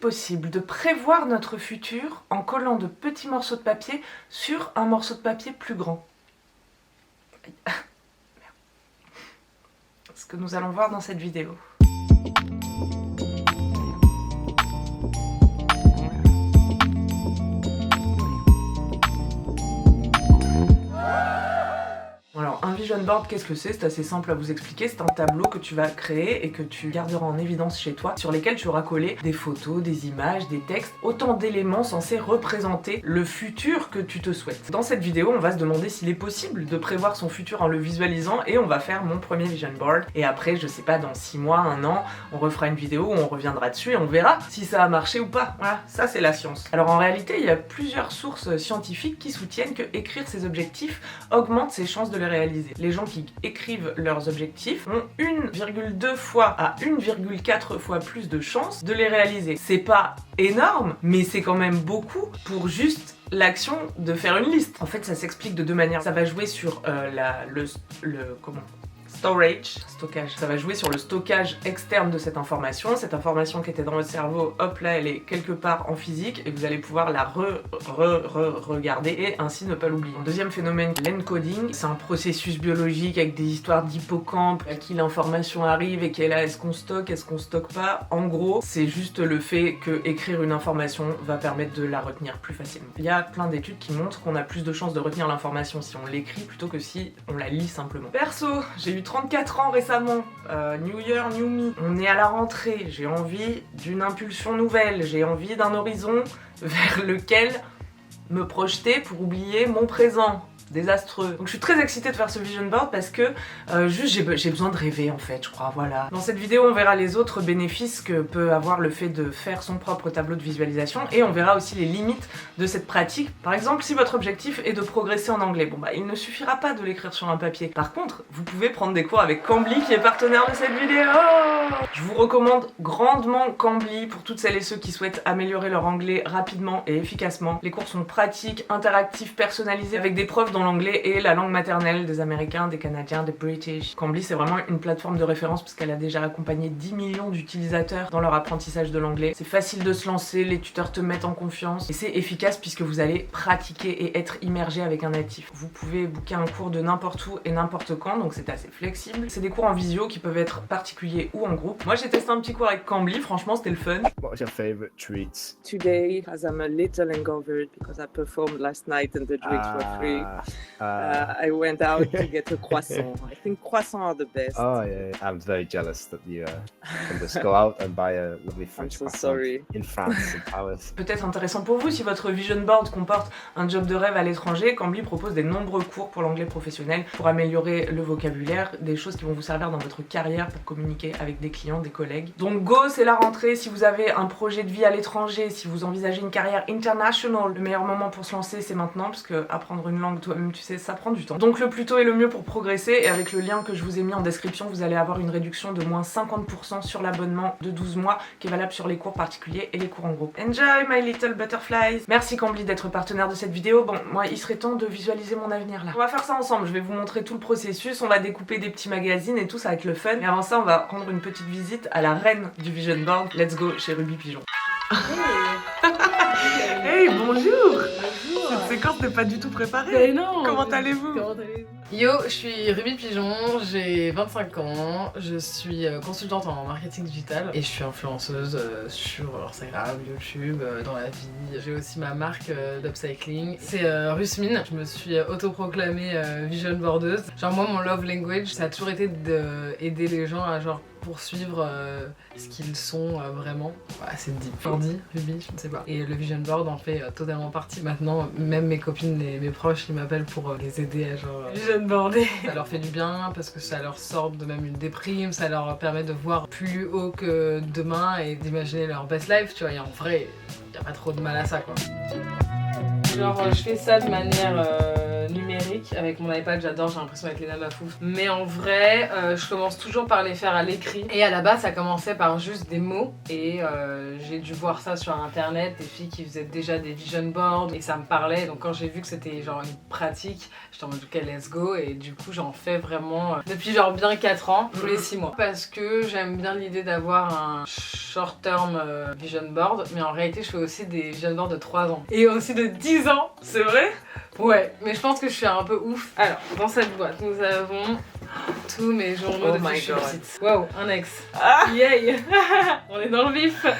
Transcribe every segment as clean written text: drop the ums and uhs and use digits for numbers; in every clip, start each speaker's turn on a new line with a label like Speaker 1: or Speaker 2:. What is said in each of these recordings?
Speaker 1: possible de prévoir notre futur en collant de petits morceaux de papier sur un morceau de papier plus grand? Ce que nous allons voir dans cette vidéo. Alors, un vision board, qu'est-ce que c'est? C'est assez simple à vous expliquer. C'est un tableau que tu vas créer et que tu garderas en évidence chez toi, sur lesquels tu auras collé des photos, des images, des textes, autant d'éléments censés représenter le futur que tu te souhaites. Dans cette vidéo, on va se demander s'il est possible de prévoir son futur en le visualisant et on va faire mon premier vision board. Et après, je sais pas, dans 6 mois, 1 an, on refera une vidéo où on reviendra dessus et on verra si ça a marché ou pas. Voilà, ça c'est la science. Alors en réalité, il y a plusieurs sources scientifiques qui soutiennent que écrire ses objectifs augmente ses chances de les réaliser. Les gens qui écrivent leurs objectifs ont 1,2 fois à 1,4 fois plus de chances de les réaliser. C'est pas énorme, mais c'est quand même beaucoup pour juste l'action de faire une liste. En fait, ça s'explique de deux manières. Ça va jouer sur stockage. Ça va jouer sur le stockage externe de cette information. Cette information qui était dans votre cerveau, hop là, elle est quelque part en physique et vous allez pouvoir la regarder et ainsi ne pas l'oublier. Deuxième phénomène, l'encoding. C'est un processus biologique avec des histoires d'hippocampe, à qui l'information arrive et qui est là, est-ce qu'on stocke pas. En gros, c'est juste le fait que écrire une information va permettre de la retenir plus facilement. Il y a plein d'études qui montrent qu'on a plus de chances de retenir l'information si on l'écrit plutôt que si on la lit simplement. Perso, j'ai eu 34 ans récemment, New Year, New Me. On est à la rentrée, j'ai envie d'une impulsion nouvelle, j'ai envie d'un horizon vers lequel me projeter pour oublier mon présent. Désastreux. Donc je suis très excitée de faire ce vision board parce que juste j'ai besoin de rêver en fait, je crois, voilà. Dans cette vidéo, on verra les autres bénéfices que peut avoir le fait de faire son propre tableau de visualisation et on verra aussi les limites de cette pratique. Par exemple, si votre objectif est de progresser en anglais, bon bah il ne suffira pas de l'écrire sur un papier. Par contre, vous pouvez prendre des cours avec Cambly qui est partenaire de cette vidéo. Je vous recommande grandement Cambly pour toutes celles et ceux qui souhaitent améliorer leur anglais rapidement et efficacement. Les cours sont pratiques, interactifs, personnalisés avec des preuves dans l'anglais et la langue maternelle des Américains, des Canadiens, des British. Cambly, c'est vraiment une plateforme de référence parce qu'elle a déjà accompagné 10 millions d'utilisateurs dans leur apprentissage de l'anglais. C'est facile de se lancer, les tuteurs te mettent en confiance et c'est efficace puisque vous allez pratiquer et être immergé avec un natif. Vous pouvez booker un cours de n'importe où et n'importe quand, donc c'est assez flexible. C'est des cours en visio qui peuvent être particuliers ou en groupe. Moi, j'ai testé un petit cours avec Cambly, franchement, c'était le fun.
Speaker 2: What was your favorite treat?
Speaker 3: Today, as I'm a little hangover because I performed last night and the drinks were free, I went out to get a croissant. I think croissants are the best.
Speaker 2: Oh yeah, I'm very jealous that you can just go out and buy a lovely French
Speaker 3: I'm so
Speaker 2: croissant
Speaker 3: sorry.
Speaker 2: in France, in Paris.
Speaker 1: Peut-être intéressant pour vous, si votre vision board comporte un job de rêve à l'étranger, Cambly propose des nombreux cours pour l'anglais professionnel pour améliorer le vocabulaire, des choses qui vont vous servir dans votre carrière pour communiquer avec des clients, des collègues. Donc go, c'est la rentrée. Si vous avez un projet de vie à l'étranger, si vous envisagez une carrière international, le meilleur moment pour se lancer c'est maintenant, parce que apprendre une langue toi-même, tu sais, ça prend du temps. Donc le plus tôt est le mieux pour progresser, et avec le lien que je vous ai mis en description, vous allez avoir une réduction de moins 50% sur l'abonnement de 12 mois qui est valable sur les cours particuliers et les cours en groupe. Enjoy my little butterflies. Merci Cambly d'être partenaire de cette vidéo. Bon, moi il serait temps de visualiser mon avenir là. On va faire ça ensemble, je vais vous montrer tout le processus, on va découper des petits magazines et tout, ça va être le fun. Mais avant ça, on va rendre une petite visite à la reine du vision board. Let's go chez Ruby Pigeon. Hey, bonjour. Cette séquence n'est pas du tout préparée.
Speaker 4: Mais non.
Speaker 1: Comment allez-vous?
Speaker 4: Yo, je suis Ruby Pigeon, j'ai 25 ans, je suis consultante en marketing digital et je suis influenceuse sur Instagram, YouTube, dans la vie. J'ai aussi ma marque d'upcycling, c'est Rusmin. Je me suis autoproclamée vision boardeuse. Genre moi, mon love language, ça a toujours été d'aider les gens à genre poursuivre ce qu'ils sont vraiment. Ouais, c'est deep. Ordi, Ruby, je ne sais pas. Et le vision board en fait totalement partie. Maintenant, même mes copines et mes proches, ils m'appellent pour les aider à genre vision boarder. Ça leur fait du bien parce que ça leur sort de même une déprime, ça leur permet de voir plus haut que demain et d'imaginer leur best life, tu vois. Et en vrai, y a pas trop de mal à ça, quoi. Genre, je fais ça de manière numérique avec mon iPad, j'adore, j'ai l'impression d'être Léna Mafouf. Mais en vrai, je commence toujours par les faire à l'écrit. Et à la base, ça commençait par juste des mots. Et j'ai dû voir ça sur internet, des filles qui faisaient déjà des vision boards et ça me parlait. Donc quand j'ai vu que c'était genre une pratique, j'étais en mode ok, let's go. Et du coup, j'en fais vraiment depuis genre bien 4 ans, tous les 6 mois. Parce que j'aime bien l'idée d'avoir un short term vision board. Mais en réalité, je fais aussi des vision boards de 3 ans. Et aussi de 10 ans.
Speaker 1: C'est vrai?
Speaker 4: Ouais, mais je pense que je suis un peu ouf. Alors, dans cette boîte, nous avons tous mes journaux depuis que je suis petite. Waouh, un ex. Yay. On est dans le vif. Ça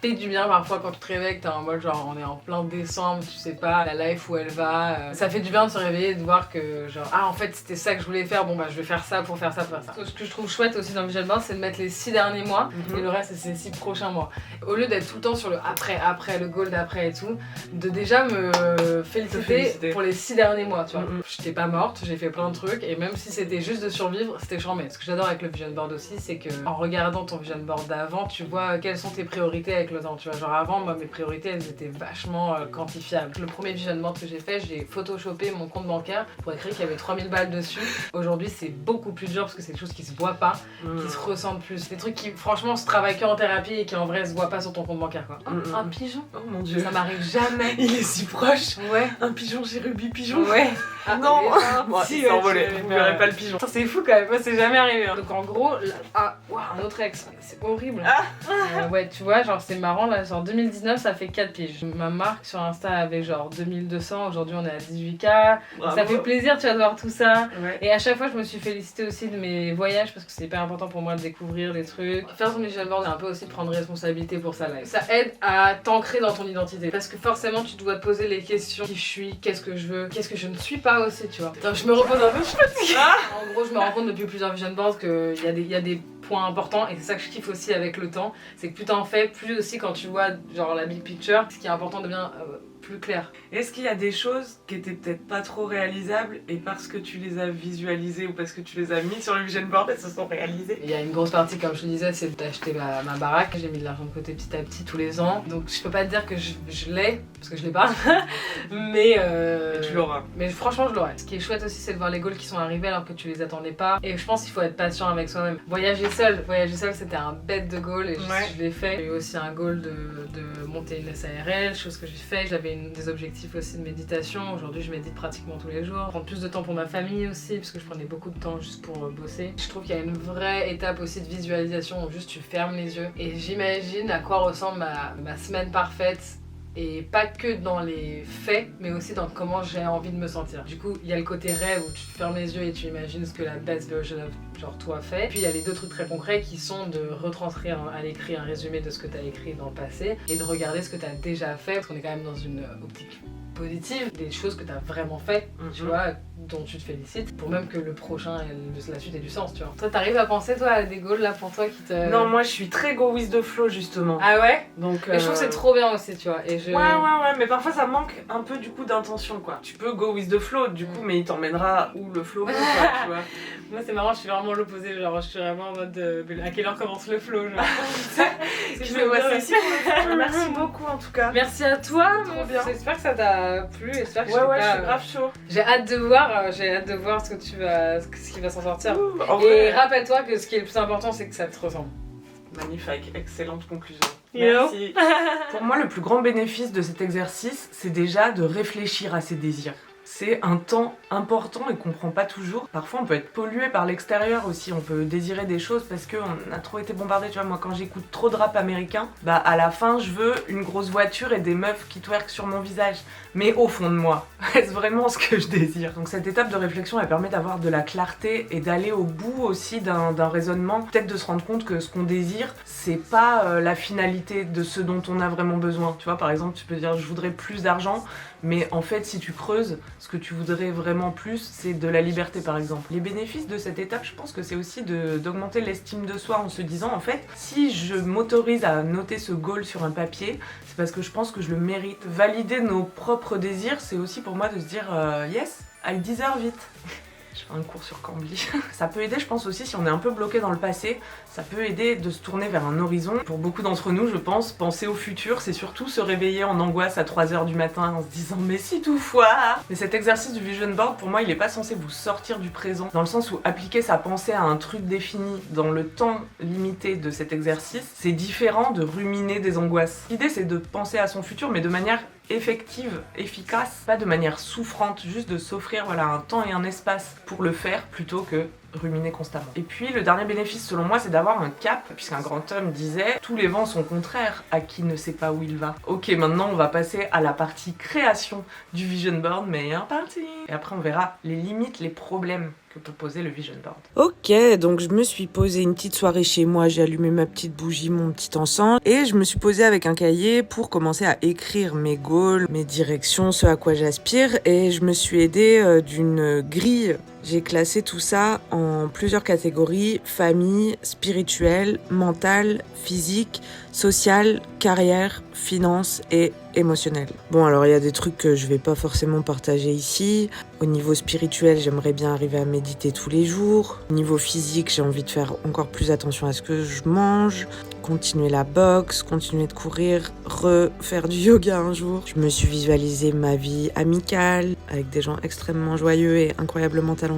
Speaker 4: fait du bien parfois quand tu te réveilles, t'es en mode genre on est en plein décembre, tu sais pas la life où elle va. Ça fait du bien de se réveiller et de voir que genre en fait c'était ça que je voulais faire, bon bah je vais faire ça pour faire ça, pour faire ça. Ce que je trouve chouette aussi dans le vision board, c'est de mettre les 6 derniers mois et le reste c'est les 6 prochains mois. Au lieu d'être tout le temps sur le après, le goal d'après et tout, de déjà me féliciter pour les 6 derniers mois, tu vois. J'étais pas morte, j'ai fait plein de trucs et même si c'était juste de survivre, c'était charmé. Ce que j'adore avec le vision board aussi, c'est que en regardant ton vision board d'avant, tu vois quelles sont tes priorités avec le temps, tu vois. Genre avant, moi mes priorités elles étaient vachement quantifiables. Le premier vision board que j'ai fait, j'ai photoshopé mon compte bancaire pour écrire qu'il y avait 3000 balles dessus. Aujourd'hui, c'est beaucoup plus dur parce que c'est des choses qui se voient pas, qui se ressentent plus. Des trucs qui franchement se travaillent que en thérapie et qui en vrai se voient pas sur ton compte bancaire quoi. Un pigeon.
Speaker 1: Oh mon dieu.
Speaker 4: Ça m'arrive jamais.
Speaker 1: Il est si proche.
Speaker 4: Ouais.
Speaker 1: Un pigeon chez Ruby Pigeon.
Speaker 4: Ouais.
Speaker 1: Non.
Speaker 4: Bon,
Speaker 1: Si, il s'est envolé. Vous verrez pas le pigeon.
Speaker 4: Ça, c'est fou quand même, moi c'est jamais arrivé. Donc en gros, un autre ex, c'est horrible. Ouais, tu vois, genre c'est marrant là, genre 2019 ça fait 4 piges. Ma marque sur Insta avait genre 2200, aujourd'hui on est à 18K. Ça fait plaisir, tu vas de voir tout ça.
Speaker 1: Ouais.
Speaker 4: Et à chaque fois je me suis félicitée aussi de mes voyages parce que c'est hyper important pour moi de découvrir des trucs. Faire son vision board, c'est un peu aussi prendre responsabilité pour sa life. Ça aide à t'ancrer dans ton identité parce que forcément tu dois te poser les questions. Qui je suis, qu'est-ce que je veux, qu'est-ce que je ne suis pas aussi, tu vois. Attends, je me repose un peu, je suis fatiguée. En gros, je me rends compte depuis plusieurs vision boards qu'il y a des points importants et c'est ça que je kiffe aussi avec le temps, c'est que plus t'en fais, plus aussi quand tu vois genre la big picture, ce qui est important devient plus clair.
Speaker 1: Est-ce qu'il y a des choses qui étaient peut-être pas trop réalisables et parce que tu les as visualisées ou parce que tu les as mis sur le vision board, elles se sont réalisées?
Speaker 4: Il y a une grosse partie, comme je te disais, c'est d'acheter ma baraque. J'ai mis de l'argent de côté petit à petit tous les ans. Donc je peux pas te dire que je l'ai, parce que je l'ai pas. Mais
Speaker 1: tu l'auras.
Speaker 4: Mais franchement, je l'aurai. Ce qui est chouette aussi, c'est de voir les goals qui sont arrivés alors que tu les attendais pas. Et je pense qu'il faut être patient avec soi-même. Voyager seul, c'était un bête de goal et je l'ai fait. J'ai eu aussi un goal de monter une SARL, chose que j'ai fait. J'avais des objectifs aussi de méditation. Aujourd'hui, je médite pratiquement tous les jours. Prendre plus de temps pour ma famille aussi, parce que je prenais beaucoup de temps juste pour bosser. Je trouve qu'il y a une vraie étape aussi de visualisation où juste tu fermes les yeux. Et j'imagine à quoi ressemble ma semaine parfaite. Et pas que dans les faits, mais aussi dans comment j'ai envie de me sentir. Du coup, il y a le côté rêve où tu fermes les yeux et tu imagines ce que la best version of genre toi fait. Puis il y a les 2 trucs très concrets qui sont de retranscrire à l'écrit un résumé de ce que tu as écrit dans le passé et de regarder ce que tu as déjà fait, parce qu'on est quand même dans une optique positive, des choses que tu as vraiment fait, tu vois, dont tu te félicites, pour même que le prochain et la suite ait du sens, tu vois. Toi, t'arrives à penser, toi, à des goals là pour toi qui te...
Speaker 1: Non, moi je suis très go with the flow justement.
Speaker 4: Ah ouais?
Speaker 1: Donc,
Speaker 4: Et je trouve que c'est trop bien aussi, tu vois. Et
Speaker 1: Ouais, mais parfois ça manque un peu du coup d'intention quoi. Tu peux go with the flow du coup, mais il t'emmènera où le flow quoi, tu vois.
Speaker 4: Moi c'est marrant, je suis vraiment l'opposé, genre je suis vraiment en mode à quelle heure commence le flow, genre.
Speaker 1: Merci beaucoup en tout cas.
Speaker 4: Merci à toi,
Speaker 1: trop bien.
Speaker 4: J'espère que ça t'a plu, j'espère que
Speaker 1: je suis grave chaud.
Speaker 4: J'ai hâte de voir ce qui va s'en sortir.
Speaker 1: Et
Speaker 4: rappelle-toi que ce qui est le plus important, c'est que ça te ressemble.
Speaker 1: Magnifique, excellente conclusion. Merci. Pour moi, le plus grand bénéfice de cet exercice, c'est déjà de réfléchir à ses désirs. C'est un temps important et qu'on prend pas toujours. Parfois on peut être pollué par l'extérieur aussi, on peut désirer des choses parce qu'on a trop été bombardé. Tu vois, moi quand j'écoute trop de rap américain, bah à la fin je veux une grosse voiture et des meufs qui twerkent sur mon visage. Mais au fond de moi, est-ce vraiment ce que je désire? Donc cette étape de réflexion, elle permet d'avoir de la clarté et d'aller au bout aussi d'un raisonnement. Peut-être de se rendre compte que ce qu'on désire, c'est pas la finalité de ce dont on a vraiment besoin. Tu vois, par exemple, tu peux dire je voudrais plus d'argent, mais en fait si tu creuses, ce que tu voudrais vraiment plus, c'est de la liberté par exemple. Les bénéfices de cette étape, je pense que c'est aussi d'augmenter l'estime de soi en se disant en fait, si je m'autorise à noter ce goal sur un papier, c'est parce que je pense que je le mérite. Valider nos propres désirs, c'est aussi pour moi de se dire yes, I deserve it. Je fais un cours sur Cambly. Ça peut aider, je pense aussi, si on est un peu bloqué dans le passé, ça peut aider de se tourner vers un horizon. Pour beaucoup d'entre nous, je pense, penser au futur, c'est surtout se réveiller en angoisse à 3h du matin en se disant mais si toutefois. Mais cet exercice du vision board, pour moi, il est pas censé vous sortir du présent, dans le sens où appliquer sa pensée à un truc défini dans le temps limité de cet exercice, c'est différent de ruminer des angoisses. L'idée, c'est de penser à son futur, mais de manière effective, efficace, pas de manière souffrante, juste de s'offrir voilà, un temps et un espace pour le faire plutôt que ruminer constamment. Et puis le dernier bénéfice selon moi c'est d'avoir un cap, puisqu'un grand homme disait tous les vents sont contraires à qui ne sait pas où il va. Ok, maintenant on va passer à la partie création du vision board, meilleure partie. Et après on verra les limites, les problèmes que peut poser le vision board.
Speaker 5: Ok, donc je me suis posé une petite soirée chez moi, j'ai allumé ma petite bougie, mon petit encens, et je me suis posée avec un cahier pour commencer à écrire mes goals, mes directions, ce à quoi j'aspire, et je me suis aidée d'une grille. J'ai classé tout ça en plusieurs catégories: famille, spirituelle, mentale, physique, sociale, carrière, finance et émotionnel. Bon, alors il y a des trucs que je vais pas forcément partager ici. Au niveau spirituel, j'aimerais bien arriver à méditer tous les jours. Au niveau physique, j'ai envie de faire encore plus attention à ce que je mange, continuer la boxe, continuer de courir, refaire du yoga un jour. Je me suis visualisé ma vie amicale avec des gens extrêmement joyeux et incroyablement talentueux.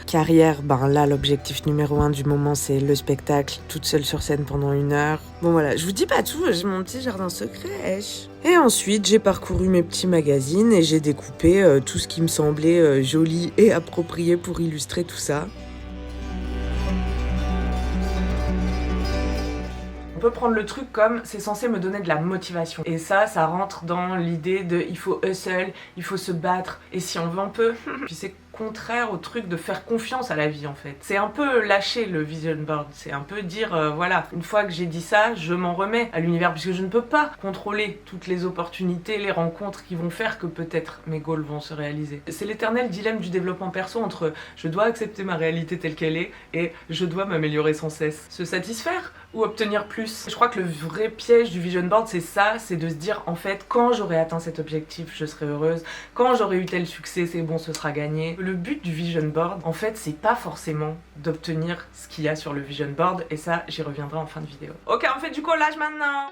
Speaker 5: Carrière, ben là l'objectif numéro 1 du moment c'est le spectacle, toute seule sur scène pendant 1 heure. Bon voilà, je vous dis pas tout, j'ai mon petit jardin secret. Et ensuite j'ai parcouru mes petits magazines et j'ai découpé tout ce qui me semblait joli et approprié pour illustrer tout ça.
Speaker 1: On peut prendre le truc comme c'est censé me donner de la motivation. Et ça rentre dans l'idée de il faut hustle, il faut se battre, et si on veut on peut. Puis c'est contraire au truc de faire confiance à la vie en fait. C'est un peu lâcher le vision board, c'est un peu dire voilà, une fois que j'ai dit ça, je m'en remets à l'univers puisque je ne peux pas contrôler toutes les opportunités, les rencontres qui vont faire que peut-être mes goals vont se réaliser. C'est l'éternel dilemme du développement perso entre je dois accepter ma réalité telle qu'elle est et je dois m'améliorer sans cesse. Se satisfaire ou obtenir plus. Je crois que le vrai piège du vision board c'est ça, c'est de se dire en fait quand j'aurai atteint cet objectif je serai heureuse, quand j'aurai eu tel succès c'est bon, ce sera gagné. Le but du vision board, en fait, c'est pas forcément d'obtenir ce qu'il y a sur le vision board, et ça, j'y reviendrai en fin de vidéo. Ok, on fait du collage maintenant.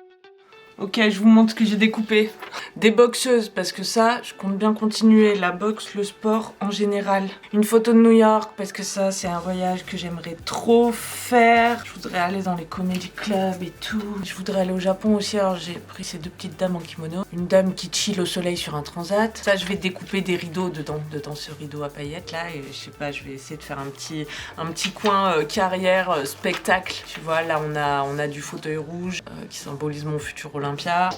Speaker 1: Ok, je vous montre ce que j'ai découpé. Des boxeuses, parce que ça, je compte bien continuer. La boxe, le sport en général. Une photo de New York, parce que ça, c'est un voyage que j'aimerais trop faire. Je voudrais aller dans les comedy clubs et tout. Je voudrais aller au Japon aussi, alors j'ai pris ces 2 petites dames en kimono. Une dame qui chill au soleil sur un transat. Ça, je vais découper des rideaux dedans ce rideau à paillettes là. Et je sais pas, je vais essayer de faire un petit coin carrière, spectacle. Tu vois, là, on a du fauteuil rouge qui symbolise mon futur Olympia.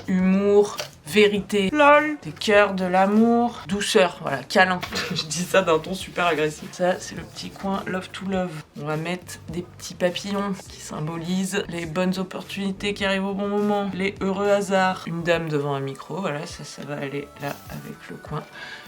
Speaker 1: Humour, vérité, lol, des cœurs, de l'amour, douceur, voilà, câlin. Je dis ça d'un ton super agressif. Ça, c'est le petit coin love to love. On va mettre des petits papillons qui symbolisent les bonnes opportunités qui arrivent au bon moment, les heureux hasards. Une dame devant un micro, voilà, ça va aller là avec le coin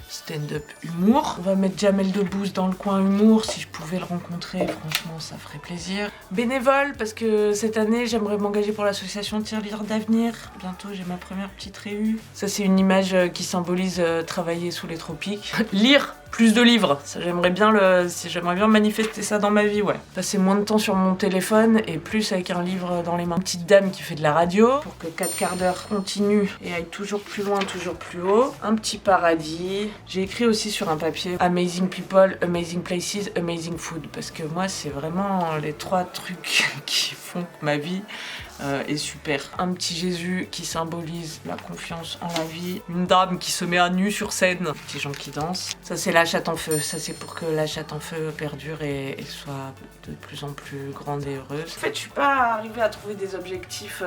Speaker 1: stand-up humour. On va mettre Jamel Debbouze dans le coin humour. Si je pouvais le rencontrer, franchement, ça ferait plaisir. Bénévole, parce que cette année, j'aimerais m'engager pour l'association Tirelire d'avenir. Bientôt, j'ai ma première petite réu. Ça, c'est une image qui symbolise travailler sous les tropiques. Lire plus de livres, ça j'aimerais bien manifester ça dans ma vie, ouais. Passer moins de temps sur mon téléphone et plus avec un livre dans les mains. Une petite dame qui fait de la radio pour que 4 quarts d'heure continue et aille toujours plus loin, toujours plus haut. Un petit paradis. J'ai écrit aussi sur un papier Amazing people, amazing places, amazing food, parce que moi c'est vraiment les 3 trucs qui font que ma vie est super. Un petit Jésus qui symbolise la confiance en la vie. Une dame qui se met à nu sur scène. Des petits gens qui dansent. Ça c'est la chatte en feu. Ça c'est pour que la chatte en feu perdure et soit de plus en plus grande et heureuse. En fait je suis pas arrivée à trouver des objectifs.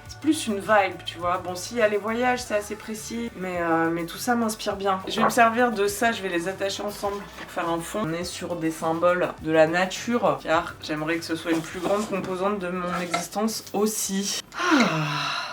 Speaker 1: C'est plus une vibe, tu vois. Bon si y a les voyages c'est assez précis. Mais tout ça m'inspire bien. Je vais me servir de ça. Je vais les attacher ensemble pour faire un fond. On est sur des symboles de la nature. Car j'aimerais que ce soit une plus grande composante de mon existence aussi.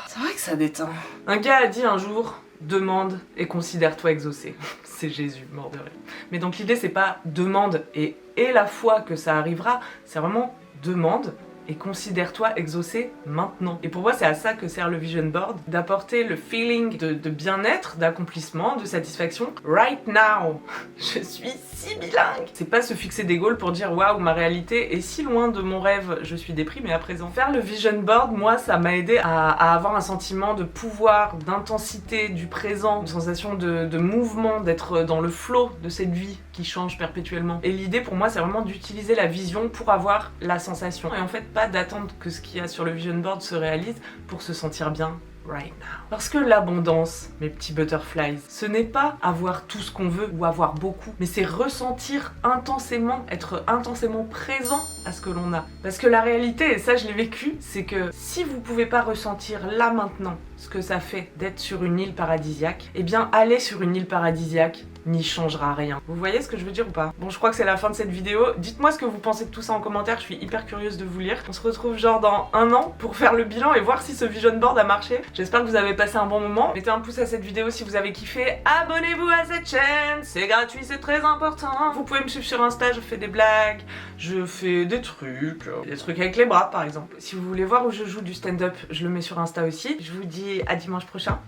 Speaker 1: C'est vrai que ça déteint. Un gars a dit un jour, demande et considère-toi exaucé. C'est Jésus, mort de rire. Mais donc l'idée c'est pas demande et la foi que ça arrivera, c'est vraiment demande et considère-toi exaucé maintenant. Et pour moi, c'est à ça que sert le vision board, d'apporter le feeling de bien-être, d'accomplissement, de satisfaction. Right now, je suis si bilingue. C'est pas se fixer des goals pour dire waouh, ma réalité est si loin de mon rêve, je suis déprimée à présent. Faire le vision board, moi, ça m'a aidé à avoir un sentiment de pouvoir, d'intensité, du présent, une sensation de mouvement, d'être dans le flow de cette vie qui change perpétuellement. Et l'idée pour moi, c'est vraiment d'utiliser la vision pour avoir la sensation. Et en fait, pas d'attendre que ce qu'il y a sur le vision board se réalise pour se sentir bien right now. Parce que l'abondance, mes petits butterflies, ce n'est pas avoir tout ce qu'on veut ou avoir beaucoup, mais c'est ressentir intensément, être intensément présent à ce que l'on a. Parce que la réalité, et ça je l'ai vécu, c'est que si vous pouvez pas ressentir là maintenant ce que ça fait d'être sur une île paradisiaque, eh bien aller sur une île paradisiaque n'y changera rien. Vous voyez ce que je veux dire ou pas? Bon, je crois que c'est la fin de cette vidéo. Dites-moi ce que vous pensez de tout ça en commentaire, je suis hyper curieuse de vous lire. On se retrouve genre dans 1 an pour faire le bilan et voir si ce vision board a marché. J'espère que vous avez passé un bon moment. Mettez un pouce à cette vidéo si vous avez kiffé. Abonnez-vous à cette chaîne, c'est gratuit, c'est très important. Vous pouvez me suivre sur Insta, je fais des blagues, je fais des trucs avec les bras par exemple. Si vous voulez voir où je joue du stand-up, je le mets sur Insta aussi. Je vous dis à dimanche prochain.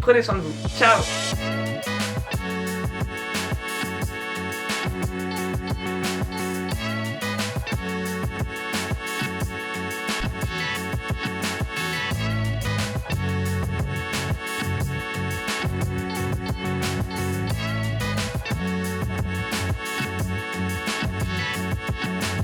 Speaker 1: Prenez soin de vous. Ciao!